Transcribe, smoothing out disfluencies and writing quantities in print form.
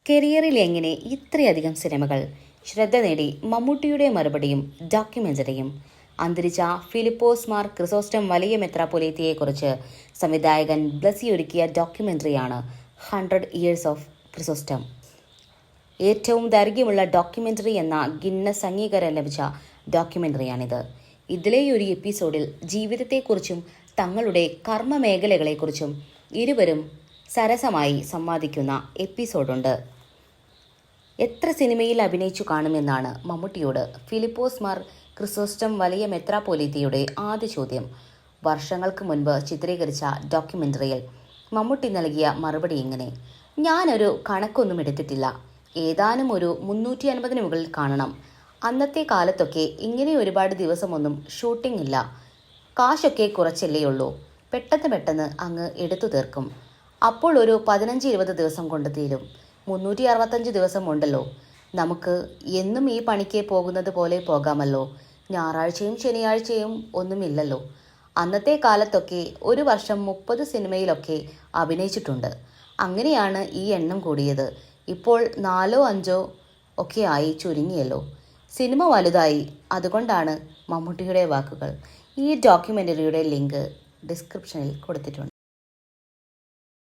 കരിയറിൽ എങ്ങനെ ഇത്രയധികം സിനിമകൾ? ശ്രദ്ധ നേടി മമ്മൂട്ടിയുടെ മറുപടിയും ഡോക്യുമെന്ററിയും. അന്തരിച്ച ഫിലിപ്പോസ് മാർ ക്രിസോസ്റ്റം വലിയ മെത്രാപ്പൊലീത്തയെക്കുറിച്ച് സംവിധായകൻ ബ്ലസി ഒരുക്കിയ ഡോക്യുമെന്ററിയാണ് 100 ഇയേഴ്സ് ഓഫ് ക്രിസോസ്റ്റം. ഏറ്റവും ദൈർഘ്യമുള്ള ഡോക്യുമെന്ററി എന്ന ഗിന്നസ് അംഗീകാരം ലഭിച്ച ഡോക്യുമെന്ററിയാണിത്. ഇതിലെ ഒരു എപ്പിസോഡിൽ ജീവിതത്തെക്കുറിച്ചും തങ്ങളുടെ കർമ്മ മേഖലകളെക്കുറിച്ചും ഇരുവരും സരസമായി സംവാദിക്കുന്ന എപ്പിസോഡുണ്ട്. എത്ര സിനിമയിൽ അഭിനയിച്ചു കാണുമെന്നാണ് മമ്മൂട്ടിയോട് ഫിലിപ്പോസ് മാർ ക്രിസോസ്റ്റം വലിയ മെത്രാപ്പൊലീത്തയുടെ ആദ്യ ചോദ്യം. വർഷങ്ങൾക്ക് മുൻപ് ചിത്രീകരിച്ച ഡോക്യുമെന്ററിയിൽ മമ്മൂട്ടി നൽകിയ മറുപടി ഇങ്ങനെ: ഞാനൊരു കണക്കൊന്നും എടുത്തിട്ടില്ല, ഏതാനും ഒരു 350 മുകളിൽ കാണണം. അന്നത്തെ കാലത്തൊക്കെ ഇങ്ങനെ ഒരുപാട് ദിവസമൊന്നും ഷൂട്ടിംഗ് ഇല്ല, കാശൊക്കെ കുറച്ചല്ലേ ഉള്ളൂ, പെട്ടെന്ന് അങ്ങ് എടുത്തു തീർക്കും. അപ്പോൾ ഒരു 15-20 ദിവസം കൊണ്ട് തീരും. 365 ദിവസം ഉണ്ടല്ലോ, നമുക്ക് എന്നും ഈ പണിക്ക് പോകുന്നത് പോലെ പോകാമല്ലോ, ഞായറാഴ്ചയും ശനിയാഴ്ചയും ഒന്നുമില്ലല്ലോ. അന്നത്തെ കാലത്തൊക്കെ ഒരു വർഷം 30 സിനിമയിലൊക്കെ അഭിനയിച്ചിട്ടുണ്ട്. അങ്ങനെയാണ് ഈ എണ്ണം കൂടിയത്. ഇപ്പോൾ 4-5 ഒക്കെ ആയി ചുരുങ്ങിയല്ലോ. സിനിമ വലുതായി, അതുകൊണ്ടാണ് മമ്മൂട്ടിയുടെ വാക്കുകൾ. ഈ ഡോക്യുമെൻ്ററിയുടെ ലിങ്ക് ഡിസ്ക്രിപ്ഷനിൽ കൊടുത്തിട്ടുണ്ട്.